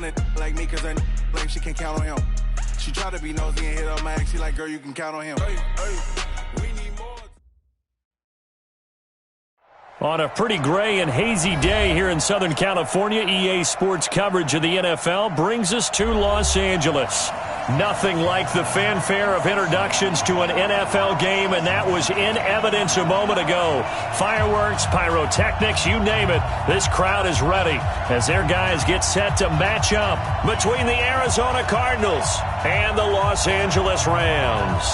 like me, cause like she can count on him. She try to be nosy and hit up my ex. She like, girl, you can count on him. We need more. On a pretty gray and hazy day here in Southern California, EA Sports coverage of the NFL brings us to Los Angeles. Nothing like the fanfare of introductions to an NFL game, and that was in evidence a moment ago. Fireworks, pyrotechnics, you name it. This crowd is ready as their guys get set to match up between the Arizona Cardinals and the Los Angeles Rams.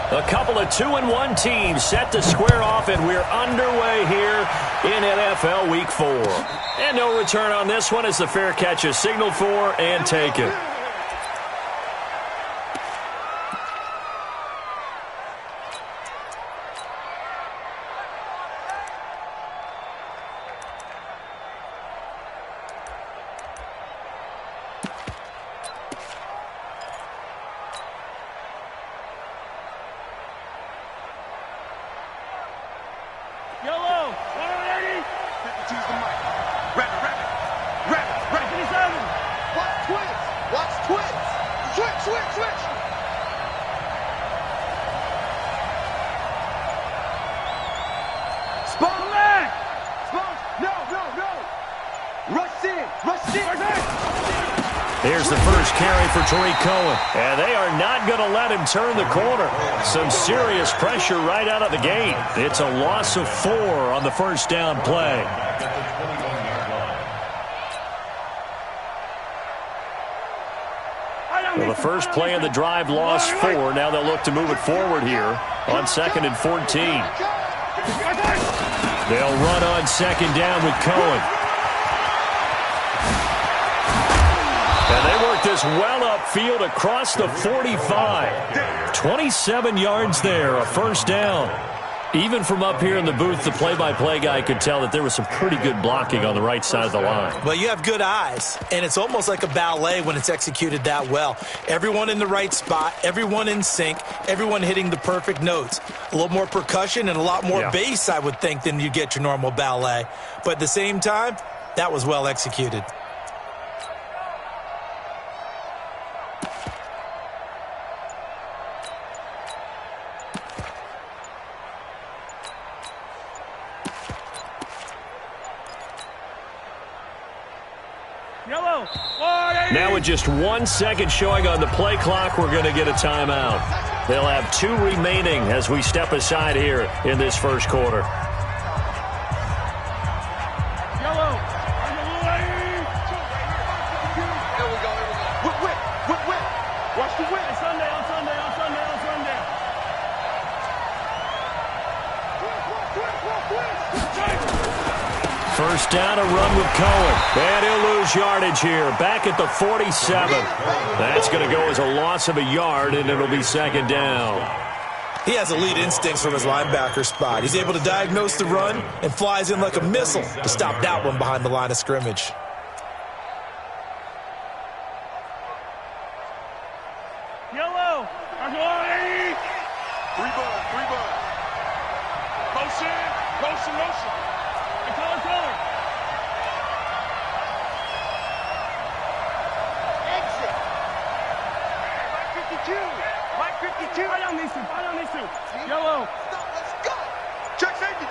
A couple of 2-1 teams set to square off, and we're underway here in NFL Week 4. And no return on this one as the fair catch is signaled for and taken. Here's the first carry for Tariq Cohen. And they are not going to let him turn the corner. Some serious pressure right out of the gate. It's a loss of 4 on the first down play. Well, the first play of the drive lost 4. Now they'll look to move it forward here on 2nd and 14. They'll run on 2nd down with Cohen. And they work this well upfield across the 45. 27 yards there, a first down. Even from up here in the booth, the play-by-play guy could tell that there was some pretty good blocking on the right side of the line. Well, you have good eyes, and it's almost like a ballet when it's executed that well. Everyone in the right spot, everyone in sync, everyone hitting the perfect notes. A little more percussion and a lot more bass, I would think, than you get your normal ballet. But at the same time, that was well executed. Now with just 1 second showing on the play clock, we're going to get a timeout. They'll have 2 remaining as we step aside here in this first quarter. First down, a run with Cohen. And he'll lose yardage here. Back at the 47. That's going to go as a loss of a yard, and it'll be 2nd down. He has elite instincts from his linebacker spot. He's able to diagnose the run and flies in like a missile to stop that one behind the line of scrimmage. Yellow. Three ball. Motion. Exit. Mike 52. I don't need to. Yellow. Let's go. Check safety.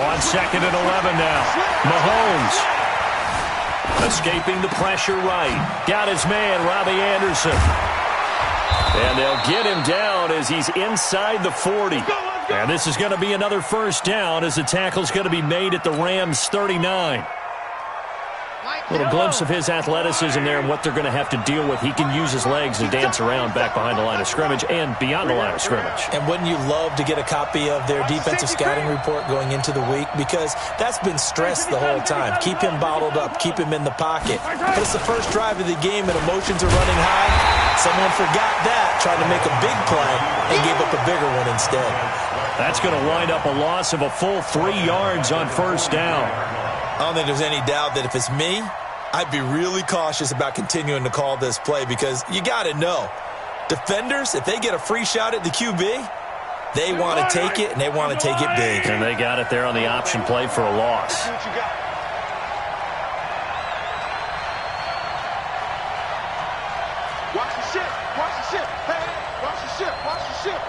On 2nd and 11 now. Mahomes. Escaping the pressure right. Got his man, Robbie Anderson. And they'll get him down as he's inside the 40. And this is going to be another first down as the tackle's going to be made at the Rams' 39. A little glimpse of his athleticism there and what they're going to have to deal with. He can use his legs to dance around back behind the line of scrimmage and beyond the line of scrimmage. And wouldn't you love to get a copy of their defensive scouting report going into the week? Because that's been stressed the whole time. Keep him bottled up. Keep him in the pocket. But it's the first drive of the game and emotions are running high. Someone forgot that, trying to make a big play, and gave up a bigger one instead. That's going to wind up a loss of a full 3 yards on first down. I don't think there's any doubt that if it's me, I'd be really cautious about continuing to call this play because you got to know, defenders, if they get a free shot at the QB, they want to take it, and they want to take it big. And they got it there on the option play for a loss. Watch the ship. Watch the ship. Hey, watch the ship. Watch the ship.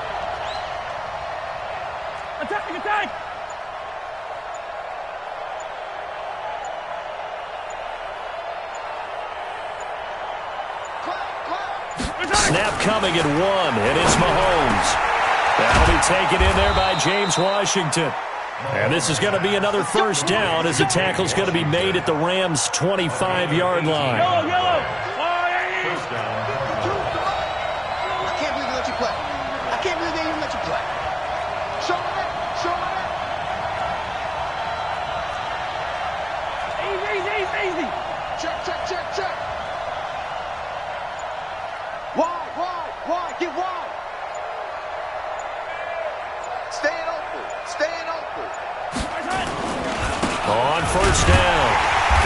Attack, attack. Snap coming at 1, and it's Mahomes. That'll be taken in there by James Washington. And this is going to be another first down as the tackle's going to be made at the Rams' 25-yard line. Yellow, yellow. First down. I can't believe they let you play. I can't believe they even let you play. Show me that. Show me that. Easy, easy, easy. Check, check, check, check. Wide, get wide. Staying open, staying open. On first down,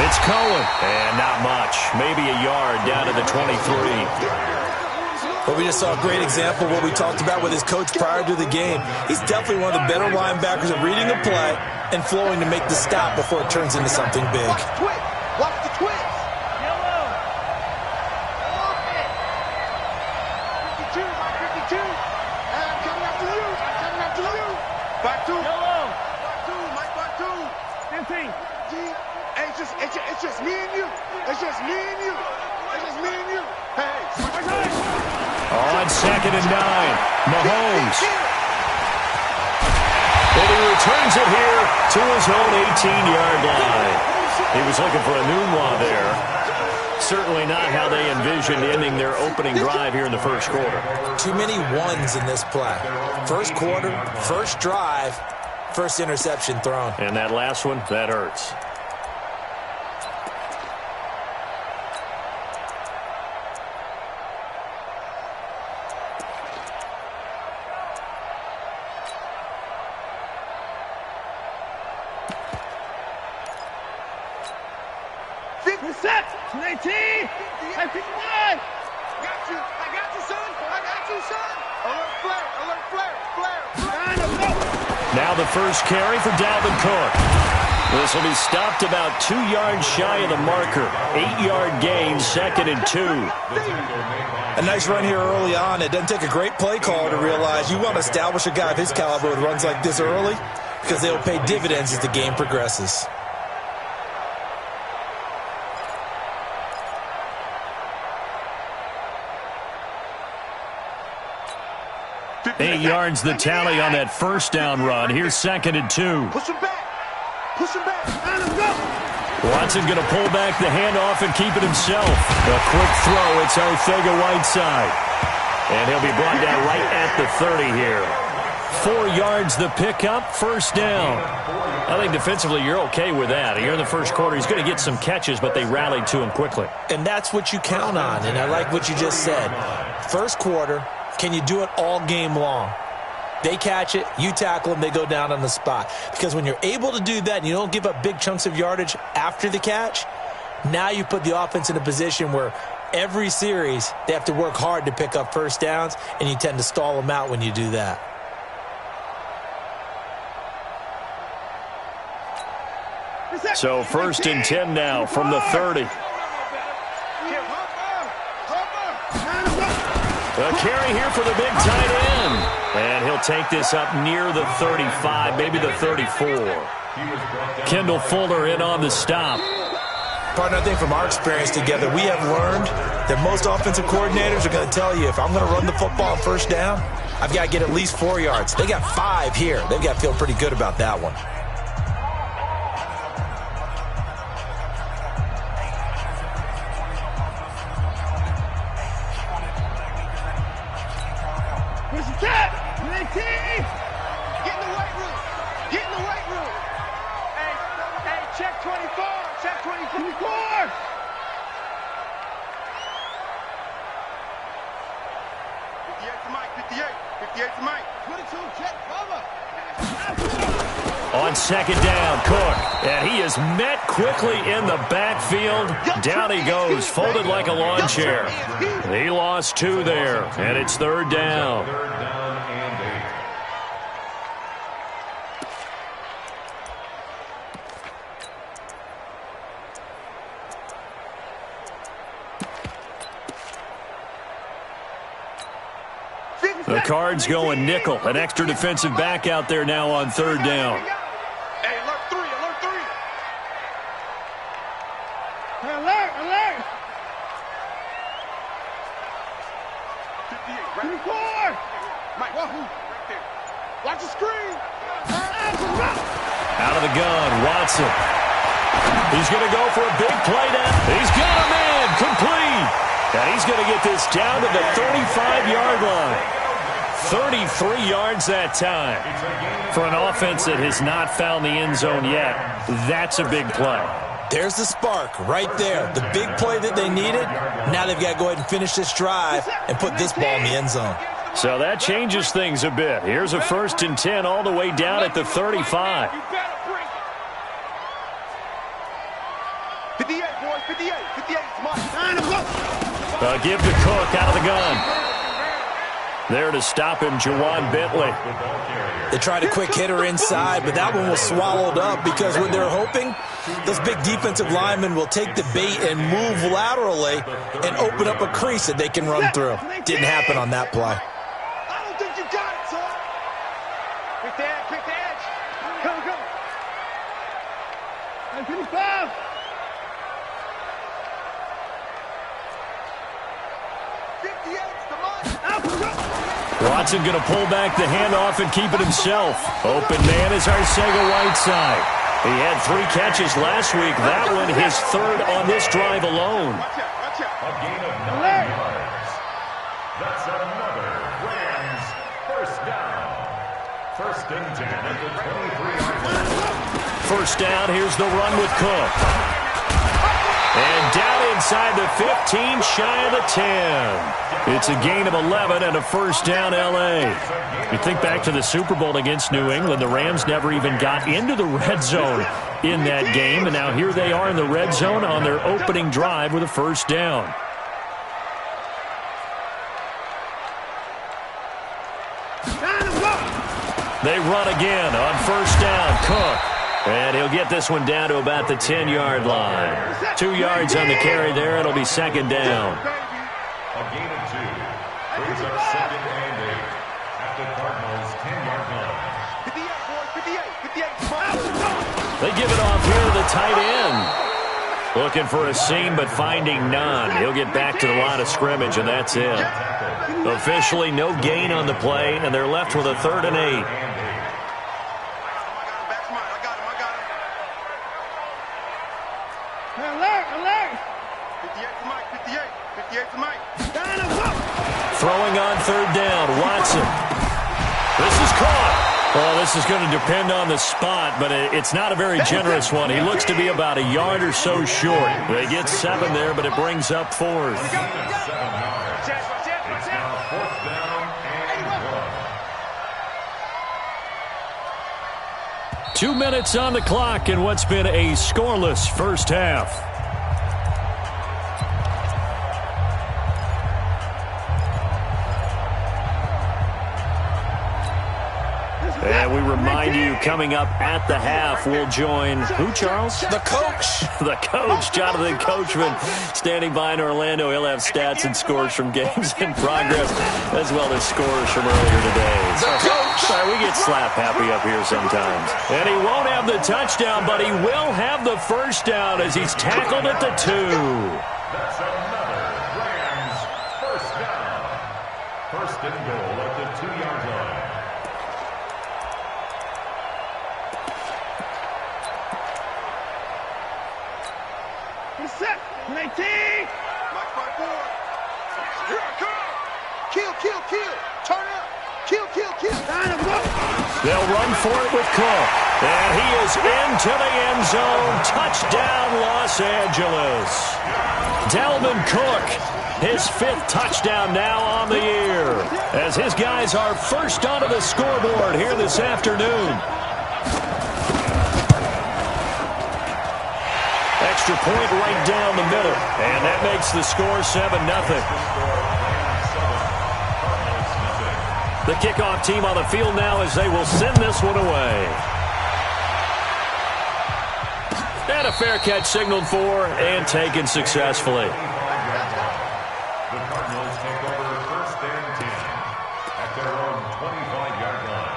it's Cohen. And not much, maybe a yard down to the 23. But we just saw a great example of what we talked about with his coach prior to the game. He's definitely one of the better linebackers at reading a play and flowing to make the stop before it turns into something big. Watch the twist. Watch the twist. Yellow. 52, my 52. And I'm coming after you. I'm coming after you. Back two. Yellow. Back two, Mike, back two. 15. Hey, it's just me and you. It's just me and you. It's just me and you. Hey. On 2nd and 9, Mahomes. And he returns it here to his own 18-yard line. He was looking for a Nunwa there. Certainly not how they envisioned ending their opening drive here in the first quarter. Too many ones in this play. First quarter, first drive, first interception thrown. And that last one, that hurts. Set. 19. 59. I got you, son. I got you, son. Alert flare, alert flare, flare. Now the first carry for Dalvin Cook. This will be stopped about 2 yards shy of the marker. 8-yard gain, 2nd and 2. A nice run here early on. It doesn't take a great play caller to realize you want to establish a guy of his caliber with runs like this early because they'll pay dividends as the game progresses. Eight yards the tally on that first down run. Here's 2nd and 2. Push him back. Push him back. Let him go. Watson going to pull back the handoff and keep it himself. A quick throw. It's Arcega-Whiteside. And he'll be brought down right at the 30 here. 4 yards the pickup, first down. I think defensively you're okay with that. Here in the first quarter, he's going to get some catches, but they rallied to him quickly. And that's what you count on, and I like what you just said. First quarter, can you do it all game long? They catch it, you tackle them, they go down on the spot. Because when you're able to do that and you don't give up big chunks of yardage after the catch, now you put the offense in a position where every series they have to work hard to pick up first downs, and you tend to stall them out when you do that. So 1st and 10 now from the 30. A carry here for the big tight end. And he'll take this up near the 35, maybe the 34. Kendall Fuller in on the stop. Partner, I think from our experience together, we have learned that most offensive coordinators are going to tell you, if I'm going to run the football on first down, I've got to get at least 4 yards. They got 5 here. They've got to feel pretty good about that one. Set. 19. Get in the weight room. Get in the weight room. Hey, check 24. Check 24. On second down, Cook. And he is met quickly in the backfield. Down he goes, folded like a lawn chair. He lost 2 there, and it's third down. The Cards going nickel. An extra defensive back out there now on third down. Hey, alert 3, alert 3. Alert, alert. 58, right? 24. Mike, right there. Watch the screen. Out of the gun, Watson. He's going to go for a big play down. He's got a man, complete. And he's going to get this down to the 35-yard line. 33 yards that time. For an offense that has not found the end zone yet, that's a big play. There's the spark right there. The big play that they needed. Now they've got to go ahead and finish this drive and put this ball in the end zone. So that changes things a bit. Here's a 1st and 10 all the way down at the 35. 58, boys, 58. 58 is mine. Give to Cook out of the gun. There to stop him, Jawan Bentley. They tried a quick hitter inside, but that one was swallowed up because what they're hoping, those big defensive linemen will take the bait and move laterally and open up a crease that they can run through. Didn't happen on that play. I don't think you got it, son. Pick the edge, pick the edge. Come, come. And 55. Watson going to pull back the handoff and keep it himself. Open man is Arcega-Whiteside. He had 3 catches last week. That one his 3rd on this drive alone. Watch out. A gain of 9 yards. That's another Rams first down. 1st and 10 at the 23-yard line. First down, here's the run with Cook. And down inside the 15, shy of the 10. It's a gain of 11 and a first down, L.A. You think back to the Super Bowl against New England, the Rams never even got into the red zone in that game, and now here they are in the red zone on their opening drive with a first down. They run again on first down, Cook. And he'll get this one down to about the 10-yard line. 2 yards on the carry there. It'll be second down. A gain of 2. Brings up 2nd and 8 at the Cardinals' 10-yard line. 58, boys, 58. They give it off here to the tight end. Looking for a seam, but finding none. He'll get back to the line of scrimmage, and that's it. Officially, no gain on the play, and they're left with a 3rd and 8. Throwing on third down, Watson. This is caught. Well, this is going to depend on the spot, but it's not a very generous one. He looks to be about a yard or so short. They get 7 there, but it brings up 4th. It's now 4th down and 1. 2 minutes on the clock in what's been a scoreless first half. And we remind you, coming up at the half, we'll join who, Charles? The coach. The coach, Jonathan Coachman, standing by in Orlando. He'll have stats and scores from games in progress, as well as scores from earlier today. The coach. Sorry, we get slap happy up here sometimes. And he won't have the touchdown, but he will have the first down as he's tackled at the 2. That's another Rams first down. 1st and goal at the 2-yard line. Set. 19. Mike, right forward. Here I come. Kill. Turn up. Kill. They'll run for it with Cook. And he is into the end zone. Touchdown, Los Angeles. Dalvin Cook, his 5th touchdown now on the year. as his guys are first onto the scoreboard here this afternoon. Extra point right down the middle, and that makes the score 7-0. The kickoff team on the field now as they will send this one away. And a fair catch signaled for and taken successfully. The Cardinals take over first and 10 at their own 25-yard line.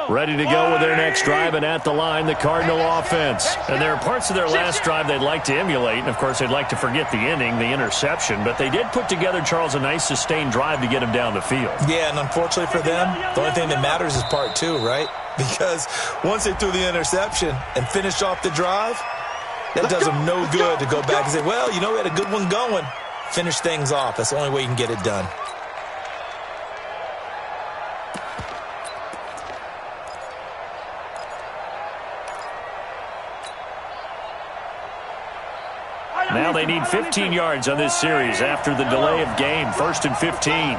Ready to go with their next drive, and at the line, the Cardinal offense. And there are parts of their last drive they'd like to emulate, and of course they'd like to forget the inning, the interception, but they did put together, Charles, a nice sustained drive to get him down the field. Yeah, and unfortunately for them, the only thing that matters is part two, right? Because once they threw the interception and finished off the drive, that does them no good to go back and say, well, you know, we had a good one going. Finish things off. That's the only way you can get it done. Now they need 15 yards on this series after the delay of game. 1st and 15.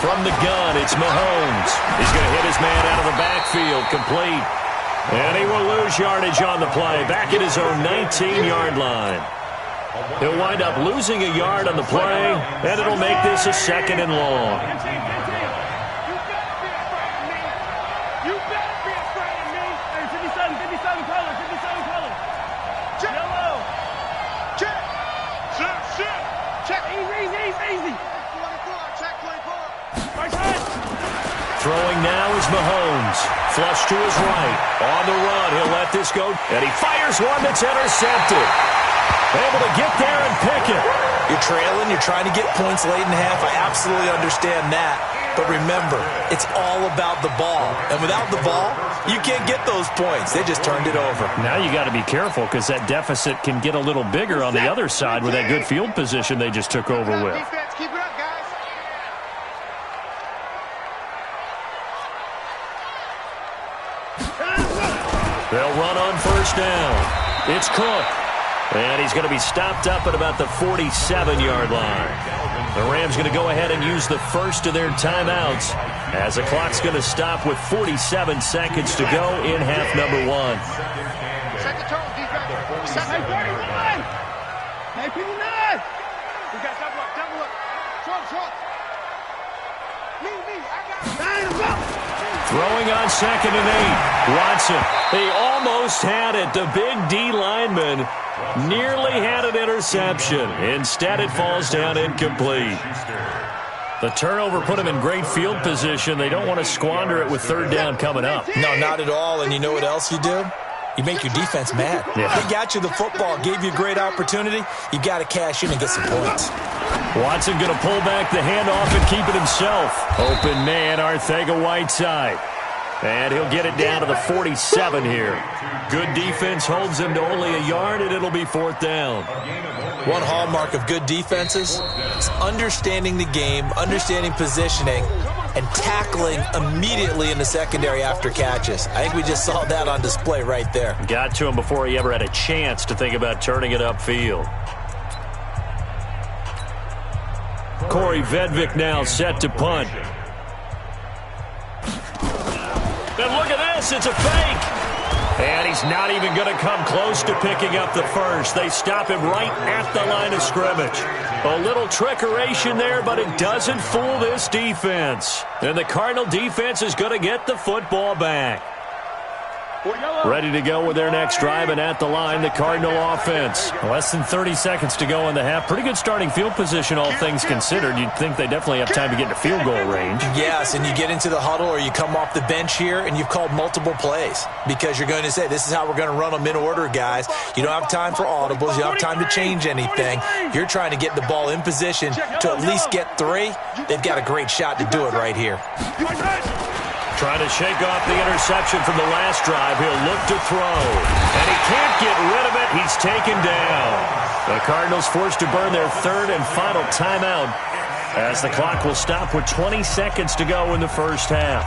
From the gun, it's Mahomes. He's going to hit his man out of the backfield, complete. And he will lose yardage on the play, back at his own 19-yard line. He'll wind up losing a yard on the play, and it'll make this a 2nd and long. You better be afraid of me. Hey, 57 color, 57 color. Yellow. Check. Check. Easy. 24. Check 24. Right side. Throwing now is Mahomes. Flush to his right. On the run, he'll let this go. And he fires one that's intercepted. Able to get there and pick it. You're trailing. You're trying to get points late in half. I absolutely understand that. But remember, it's all about the ball. And without the ball, you can't get those points. They just turned it over. Now you got to be careful because that deficit can get a little bigger on the other side with that good field position they just took over with. Defense, keep it up, guys. They'll run on 1st down. It's Cook. And he's going to be stopped up at about the 47-yard line. The Rams going to go ahead and use the first of their timeouts as the clock's going to stop with 47 seconds to go in half number 1. Set the tone, defense. Set the tone. Hey, 59. We got double up. Trump. Me. I got it. Throwing on 2nd and 8. Watson. He almost had it. The big D lineman nearly had an interception. Instead, it falls down incomplete. The turnover put him in great field position. They don't want to squander it with 3rd down coming up. No, not at all. And you know what else you do? You make your defense mad. Yeah. They got you the football, gave you a great opportunity. You got to cash in and get some points. Watson going to pull back the handoff and keep it himself. Open man, Arcega-Whiteside. And he'll get it down to the 47 here. Good defense holds him to only a yard, and it'll be 4th down. One hallmark of good defenses is understanding the game, understanding positioning, and tackling immediately in the secondary after catches. I think we just saw that on display right there. Got to him before he ever had a chance to think about turning it upfield. Corey Vedvik now set to punt. And look at this, it's a fake. And he's not even going to come close to picking up the first. They stop him right at the line of scrimmage. A little trickeration there, but it doesn't fool this defense. And the Cardinal defense is going to get the football back. Ready to go with their next drive, and at the line, the Cardinal offense. Less than 30 seconds to go in the half. Pretty good starting field position, all things considered. You'd think they definitely have time to get to field goal range. Yes, and you get into the huddle or you come off the bench here, and you've called multiple plays because you're going to say, this is how we're going to run them in order, guys. You don't have time for audibles. You don't have time to change anything. You're trying to get the ball in position to at least get 3. They've got a great shot to do it right here. Trying to shake off the interception from the last drive. He'll look to throw. And he can't get rid of it. He's taken down. The Cardinals forced to burn their 3rd and final timeout as the clock will stop with 20 seconds to go in the first half.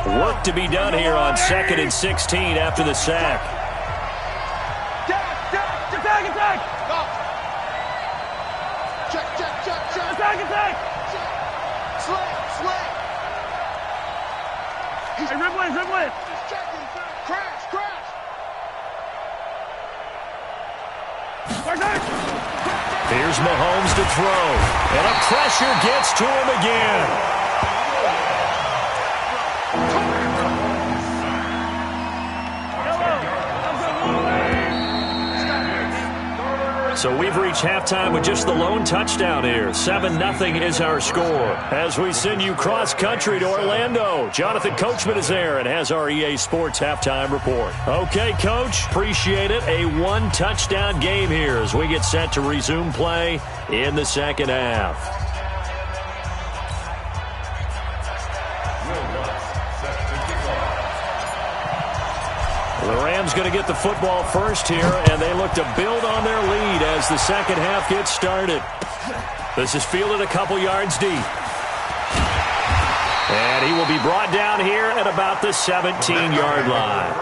Work to be done here on 2nd and 16 after the sack. Attack! Go. Check. Attack! Slay. Hey, rip. Just checking. Crash. Here's Mahomes to throw. And a pressure gets to him again. So we've reached halftime with just the lone touchdown here. 7-0 is our score. As we send you cross-country to Orlando, Jonathan Coachman is there and has our EA Sports halftime report. Okay, Coach, appreciate it. A 1-touchdown game here as we get set to resume play in the second half. The Rams going to get the football first here, and they look to build on their lead as the second half gets started. This is fielded a couple yards deep. And he will be brought down here at about the 17-yard line.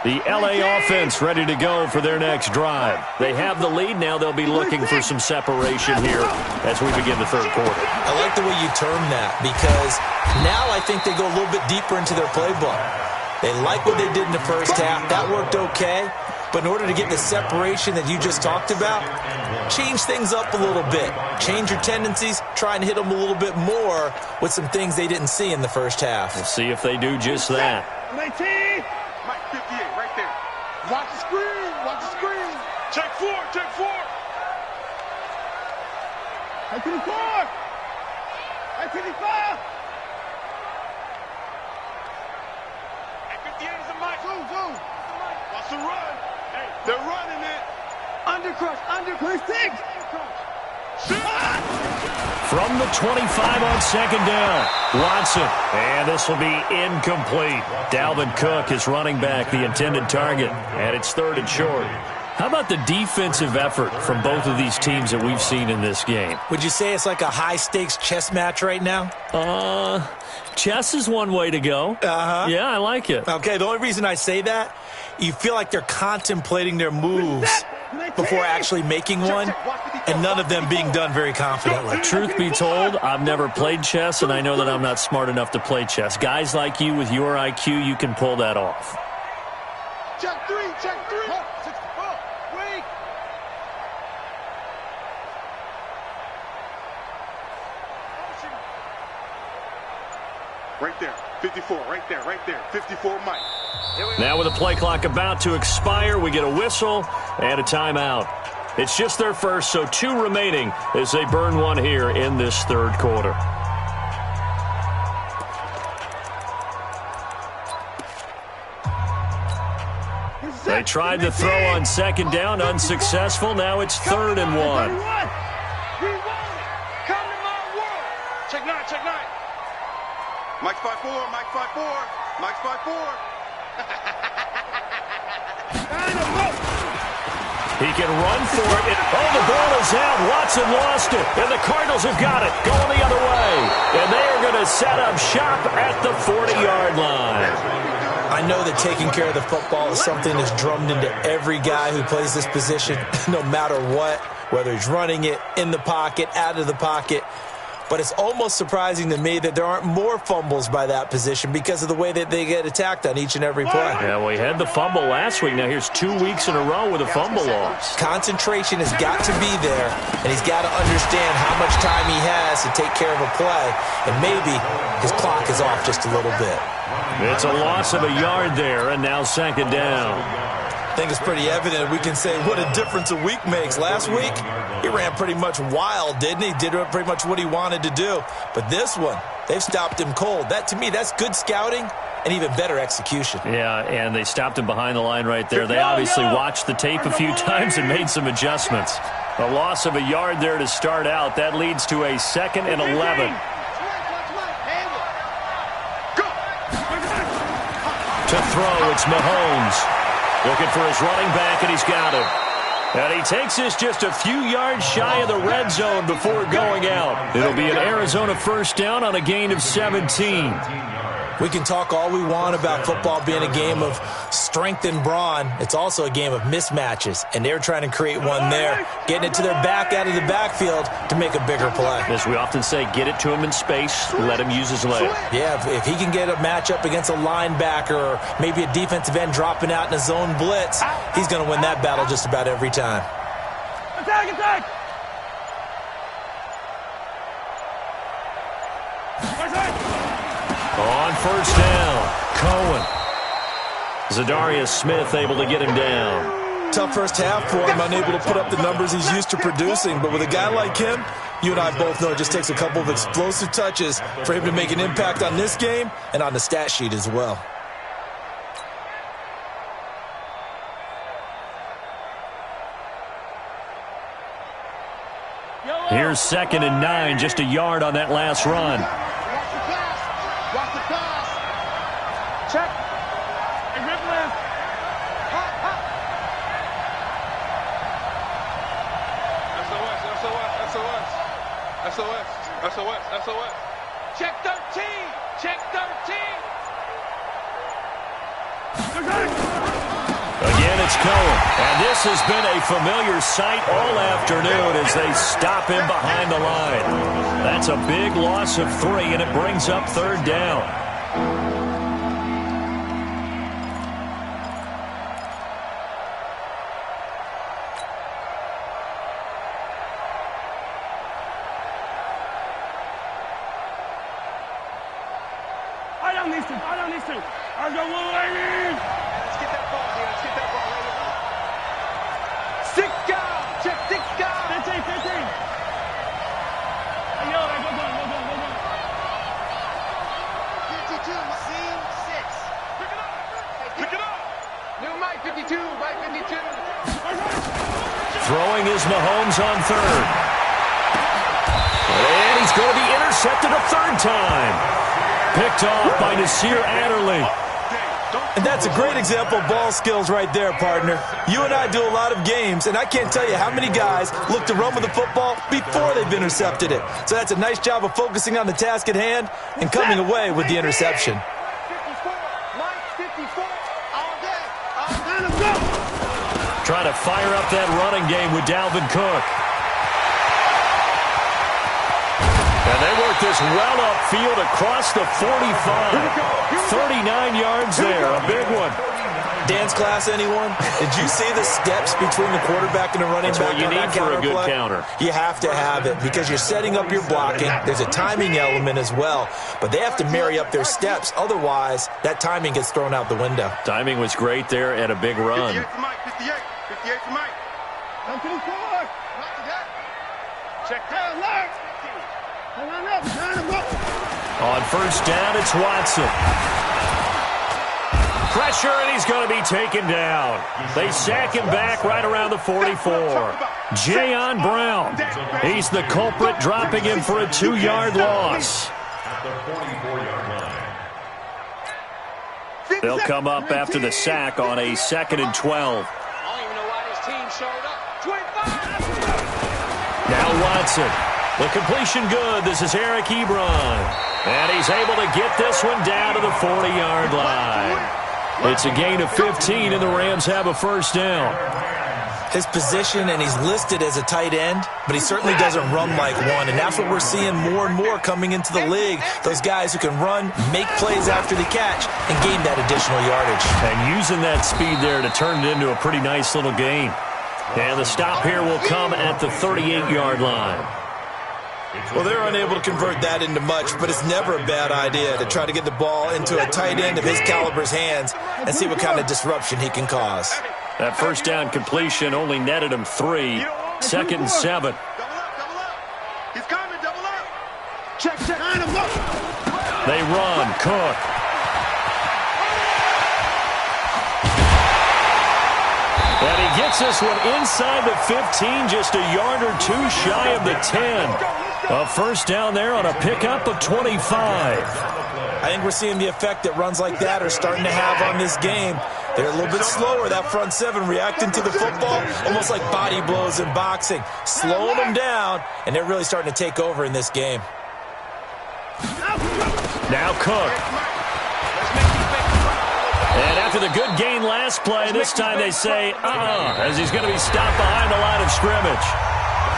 The LA offense ready to go for their next drive. They have the lead. Now they'll be looking for some separation here as we begin the third quarter. I like the way you term that because now I think they go a little bit deeper into their playbook. They like what they did in the first half. That worked okay. But in order to get the separation that you just talked about, change things up a little bit. Change your tendencies. Try and hit them a little bit more with some things they didn't see in the first half. We'll see if they do just that. Mike 58 right there. Watch the screen. Check 4. I 54. I 55. At 58 is a Mike. Go. Watch the run. Hey, they're running it. Undercrush. 6. From the 25 on second down, Watson. And this will be incomplete. Dalvin Cook is running back, the intended target. And it's 3rd and short. How about the defensive effort from both of these teams that we've seen in this game? Would you say it's like a high-stakes chess match right now? Chess is one way to go. Yeah, I like it. Okay, the only reason I say that, you feel like they're contemplating their moves before actually making one, and none of them being done very confidently. Truth be told, I've never played chess, and I know that I'm not smart enough to play chess. Guys like you with your IQ, you can pull that off. Check 3. 64. Wait. Right there. 54. Right there. 54, Mike. Now with the play clock about to expire, we get a whistle and a timeout. It's just their first, so 2 remaining as they burn one here in this third quarter. They tried to throw on second down, unsuccessful. Now it's 3rd and 1. We want it. Come to my world. Check 9. Mike's 5'4". Mike's 5'4". He can run for it. The ball is out. Watson lost it. And the Cardinals have got it. Going the other way. And they are going to set up shop at the 40-yard line. I know that taking care of the football is something that's drummed into every guy who plays this position, no matter what, whether he's running it, in the pocket, out of the pocket. but it's almost surprising to me that there aren't more fumbles by that position because of the way that they get attacked on each and every play. Yeah, we had the fumble last week. Now here's 2 weeks in a row with a fumble loss. Concentration has got to be there, and he's got to understand how much time he has to take care of a play, and maybe his clock is off just a little bit. It's a loss of a yard there, and now second down. I think it's pretty evident. We can say what a difference a week makes. Last week, he ran pretty much wild, didn't he? Did pretty much what he wanted to do. But this one, they've stopped him cold. That, to me, that's good scouting and even better execution. Yeah, and they stopped him behind the line right there. They obviously watched the tape a few times and made some adjustments. A loss of a yard there to start out. That leads to a 2nd and 11. To throw, it's Mahomes. Looking for his running back, and he's got him. And he takes this just a few yards shy of the red zone before going out. It'll be an Arizona first down on a gain of 17. We can talk all we want about football being a game of strength and brawn. It's also a game of mismatches, and they're trying to create one there, getting it to their back out of the backfield to make a bigger play. As we often say, get it to him in space, let him use his leg. Yeah, if he can get a matchup against a linebacker or maybe a defensive end dropping out in a zone blitz, he's going to win that battle just about every time. Attack, attack! On first down, Cohen. Zadarius Smith able to get him down. Tough first half for him, unable to put up the numbers he's used to producing. But with a guy like him, you and I both know it just takes a couple of explosive touches for him to make an impact on this game and on the stat sheet as well. Here's 2nd and 9, just a yard on that last run. Watch the pass. Check. Hey, grip left. Hot, hot. SOS. Check 13. Check 13. Again, it's Cohen. And this has been a familiar sight all afternoon as they stop him behind the line. That's a big loss of 3, and it brings up 3rd down. I don't need to. I go one lane. Let's get that ball here. Six down. Check 6 down. 15. Hey, yo, go down. 52. C6. Pick it up. New Mike 52. Mike 52. Throwing is Mahomes on 3rd. And he's going to be intercepted a 3rd time. Picked off by Nasir Adderley. And that's a great example of ball skills right there, partner. You and I do a lot of games, and I can't tell you how many guys look to run with the football before they've intercepted it. So that's a nice job of focusing on the task at hand and coming away with the interception. 54. Mike 54. All day. Let's go. Trying to fire up that running game with Dalvin Cook. And they work this well upfield across the 45. 39 yards there, a big one. Dance class, anyone? Did you see the steps between the quarterback and the running back? That's what you need for a good counter. You have to have it because you're setting up your blocking. There's a timing element as well. But they have to marry up their steps. Otherwise, that timing gets thrown out the window. Timing was great there and a big run. 58 for Mike. 58 for Mike. Come to the court. Check down left. Line up. On first down, it's Watson. Pressure, and he's going to be taken down. They sack him back right around the 44. Jayon Brown. He's the culprit, dropping him for a 2-yard loss. At the 44-yard line. They'll come up after the sack on a 2nd and 12. I don't even know why this team showed up. 25. Now Watson. The completion good. This is Eric Ebron. And he's able to get this one down to the 40-yard line. It's a gain of 15, and the Rams have a first down. his position, and he's listed as a tight end, but he certainly doesn't run like one, and that's what we're seeing more and more coming into the league. Those guys who can run, make plays after the catch, and gain that additional yardage. And using that speed there to turn it into a pretty nice little gain. And the stop here will come at the 38-yard line. Well, they're unable to convert that into much, but it's never a bad idea to try to get the ball into a tight end of his caliber's hands and see what kind of disruption he can cause. That first down completion only netted him 3. Second and 7. Double up. He's coming, double up. Check. Line him up. They run. Cook. And he gets this one inside the 15, just a yard or two shy of the 10. A first down there on a pickup of 25. I think we're seeing the effect that runs like that are starting to have on this game. They're a little bit slower, that front seven, reacting to the football, almost like body blows in boxing. Slowing them down, and they're really starting to take over in this game. Now Cook. And after the good gain last play, this time they say, as he's going to be stopped behind the line of scrimmage.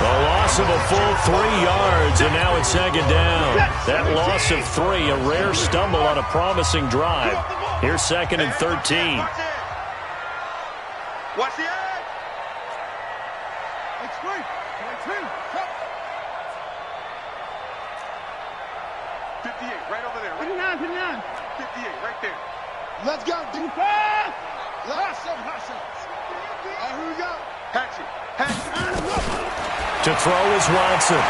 A loss of a full 3 yards, and now it's second down. That loss of 3, a rare stumble on a promising drive. Here's second and 13. Watch the edge. It's great. 58, right over there. 59. 58, right there. Let's go. Defense. Hustle. Here we go. Hatchet. To throw is Watson.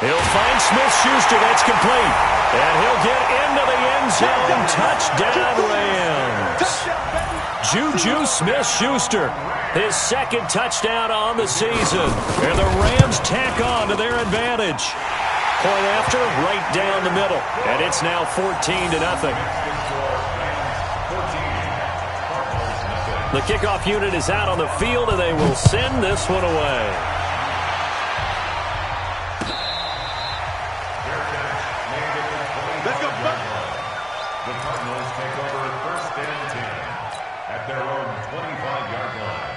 He'll find Smith-Schuster. That's complete. And he'll get into the end zone. Touchdown, Rams. Juju Smith-Schuster, his second touchdown on the season. And the Rams tack on to their advantage. Point after, right down the middle. And it's now 14-0. The kickoff unit is out on the field, and they will send this one away. Let's go, Buck. The Cardinals take over first and 10 at their own 25-yard line.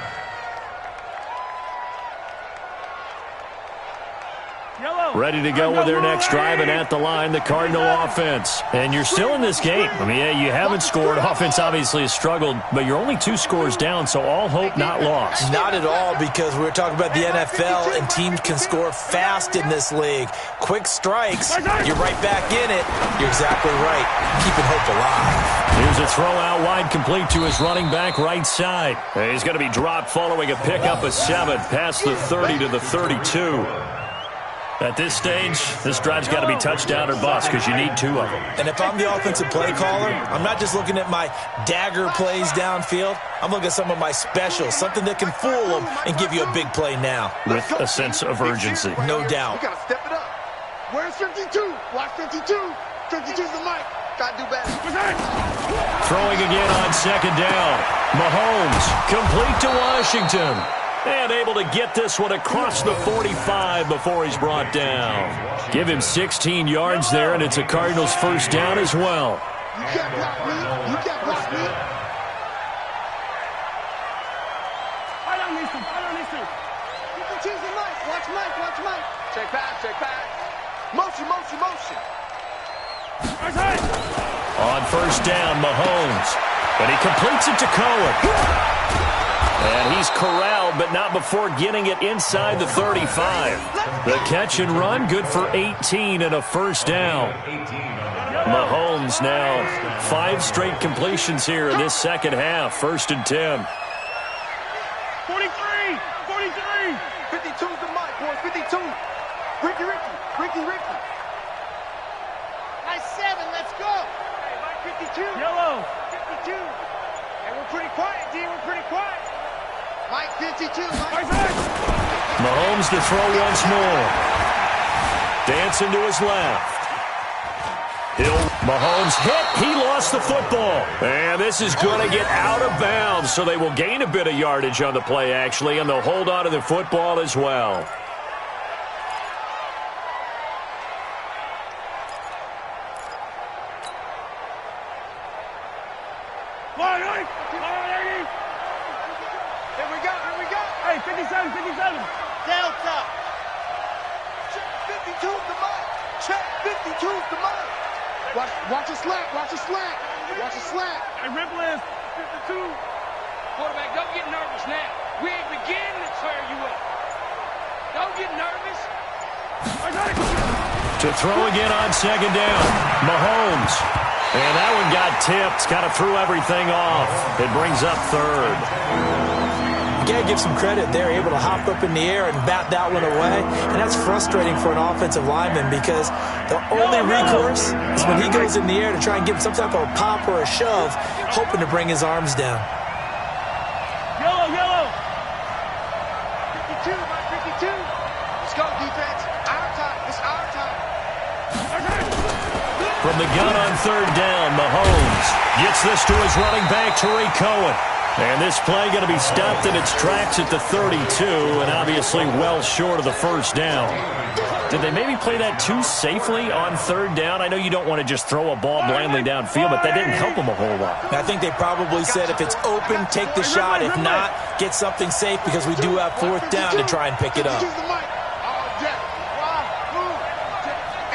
Ready to go with their next drive, and at the line, the Cardinal offense. And you're still in this game. I mean, yeah, you haven't scored. Offense obviously has struggled, but you're only 2 scores down, so all hope not lost. Not at all, because we were talking about the NFL, and teams can score fast in this league. Quick strikes, you're right back in it. You're exactly right. Keeping hope alive. Here's a throw out wide, complete to his running back right side. And he's going to be dropped following a pickup of 7 past the 30 to the 32. At this stage, this drive's got to be touchdown or bust because you need 2 of them. And if I'm the offensive play caller, I'm not just looking at my dagger plays downfield. I'm looking at some of my specials, something that can fool them and give you a big play now. With a sense of urgency. No doubt. We got to step it up. Where's 52? Watch 52. 52's the mic. Got to do better. Throwing again on second down. Mahomes complete to Washington. And able to get this one across the 45 before he's brought down. Give him 16 yards there, and it's a Cardinals first down as well. You can't block me. You can't block me. I don't need to. 52's the mic. Watch Mike. Check pass. Motion. On first down, Mahomes. And he completes it to Cohen. And he's corralled, but not before getting it inside the 35. The catch and run, good for 18 and a first down. Mahomes now 5 straight completions here in this second half. First and 10. 43. 52's the mic, boys. 52. Ricky. Nice 7. Let's go. Hey, Mike 52. Yellow. 52. Hey, we're pretty quiet, D. We're pretty quiet. Mike 52. Mahomes to throw once more. Dancing to his left. Mahomes hit. He lost the football. And this is going to get out of bounds, so they will gain a bit of yardage on the play, actually, and they'll hold on to the football as well. 57, 57. Delta. Check 52's the mic. Check 52's the mic. Watch your slack. Watch your slack. Watch your slack. Hey, Ripple is 52. Quarterback, don't get nervous now. We ain't beginning to tear you up. Don't get nervous. To throw again on second down. Mahomes. And that one got tipped. Kind of threw everything off. It brings up third. You got to give some credit. They're able to hop up in the air and bat that one away. And that's frustrating for an offensive lineman because the only recourse is when he goes in the air to try and give some type of a pop or a shove, hoping to bring his arms down. Yellow. 52, Mike, 52. Let's go, defense. Our time. It's our time. From the gun on third down, Mahomes gets this to his running back, Tariq Cohen. And this play going to be stopped in its tracks at the 32, and obviously well short of the first down. Did they maybe play that too safely on third down? I know you don't want to just throw a ball blindly downfield, but that didn't help them a whole lot. I think they probably said if it's open, take the shot. If not, get something safe because we do have fourth down to try and pick it up. 52's the mic. All day.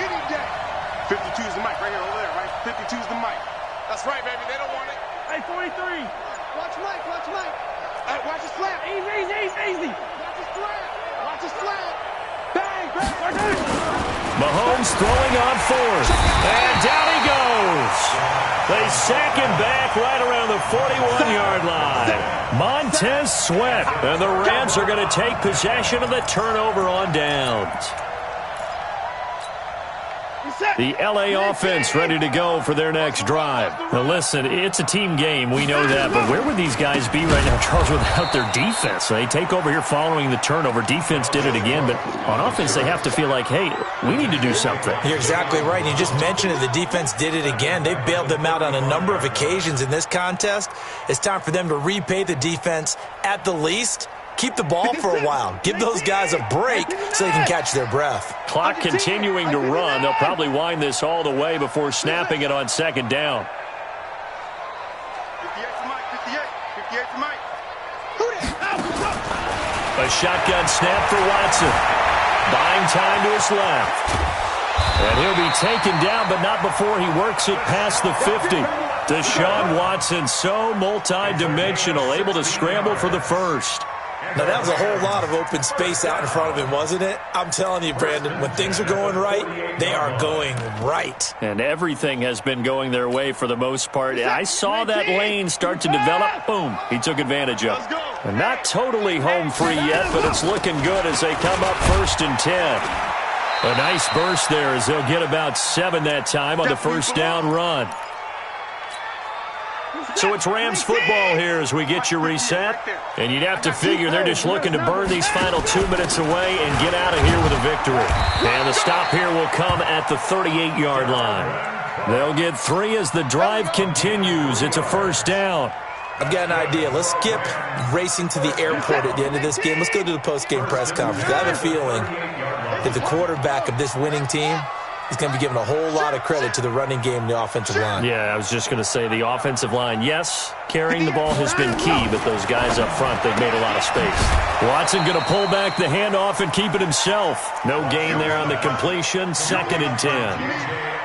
Any day. 52's the mic right here, over there, right? 52's the mic. That's right, baby. They don't want it. Hey, 43. Watch Mike. Hey, watch his slap. Easy. Watch his slap. Watch his slap. Bang. Mahomes throwing on fourth. And down he goes. They sack him back right around the 41-yard line. Montez Sweat. And the Rams are going to take possession of the turnover on downs. The L.A. offense ready to go for their next drive. Now, listen, it's a team game. We know that. But where would these guys be right now, Charles, without their defense? They take over here following the turnover. Defense did it again. But on offense, they have to feel like, hey, we need to do something. You're exactly right. You just mentioned it. The defense did it again. They bailed them out on a number of occasions in this contest. It's time for them to repay the defense at the least. Keep the ball for a while. Give those guys a break so they can catch their breath. Clock continuing to run. They'll probably wind this all the way before snapping it on second down. 58 for Mike. 58 for Mike. A shotgun snap for Watson. Buying time to his left. And he'll be taken down, but not before he works it past the 50. Deshaun Watson, so multi-dimensional, able to scramble for the first. Now, that was a whole lot of open space out in front of him, wasn't it? I'm telling you, Brandon, when things are going right, they are going right. And everything has been going their way for the most part. I saw that lane start to develop. Boom, he took advantage of it. And not totally home free yet, but it's looking good as they come up 1st and 10. A nice burst there as they'll get about 7 that time on the first down run. So it's Rams football here as we get you reset. And you'd have to figure they're just looking to burn these final 2 minutes away and get out of here with a victory. And the stop here will come at the 38-yard line. They'll get 3 as the drive continues. It's a first down. I've got an idea. Let's skip racing to the airport at the end of this game. Let's go to the post-game press conference. I have a feeling that the quarterback of this winning team is going to be given a whole lot of credit to the running game and the offensive line. Yeah, I was just going to say the offensive line, yes, carrying the ball has been key, but those guys up front, they've made a lot of space. Watson going to pull back the handoff and keep it himself. No gain there on the completion, 2nd and 10.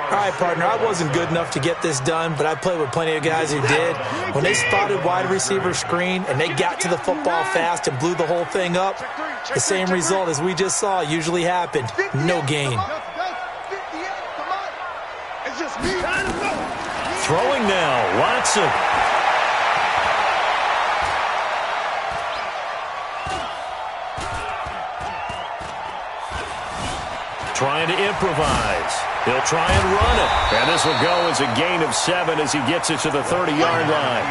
All right, partner, I wasn't good enough to get this done, but I played with plenty of guys who did. When they spotted wide receiver screen and they got to the football fast and blew the whole thing up, the same result as we just saw usually happened. No gain. Throwing now, Watson. Trying to improvise. He'll try and run it. And this will go as a gain of 7 as he gets it to the 30-yard line.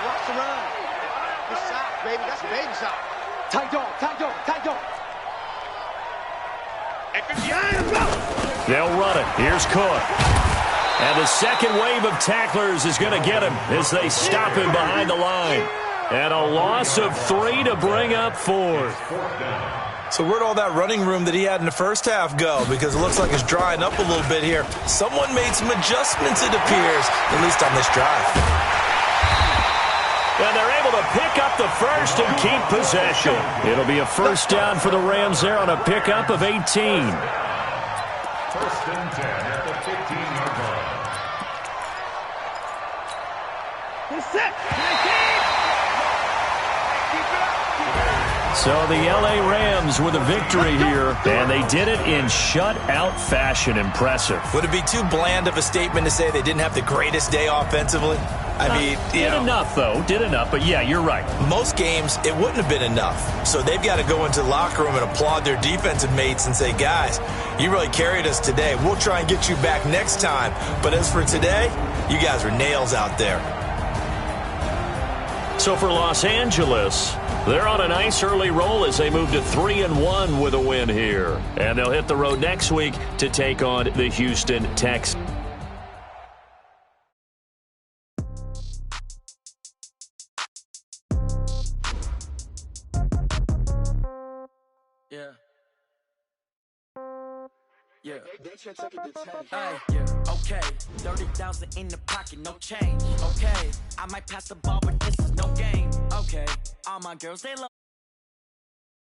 Watch the run. Good shot, baby. That's a baby shot. Tight dog. They'll run it. Here's Cook. And the second wave of tacklers is going to get him as they stop him behind the line. And a loss of 3 to bring up 4. So where'd all that running room that he had in the first half go? Because it looks like it's drying up a little bit here. Someone made some adjustments, it appears, at least on this drive. And they're able to pick up the first and keep possession. It'll be a first down for the Rams there on a pickup of 18. First and 10 at the 15-yard line. He's set. So the L.A. Rams with a victory here, and they did it in shutout fashion. Impressive. Would it be too bland of a statement to say they didn't have the greatest day offensively? I mean, did enough, though. Did enough, but yeah, you're right. Most games, it wouldn't have been enough. So they've got to go into the locker room and applaud their defensive mates and say, guys, you really carried us today. We'll try and get you back next time. But as for today, you guys are nails out there. So for Los Angeles, they're on a nice early roll as they move to 3-1 with a win here. And they'll hit the road next week to take on the Houston Texans. Yeah. Okay. 30,000 in the pocket, no change. Okay. I might pass the ball, but this is no game. Okay. All my girls, they love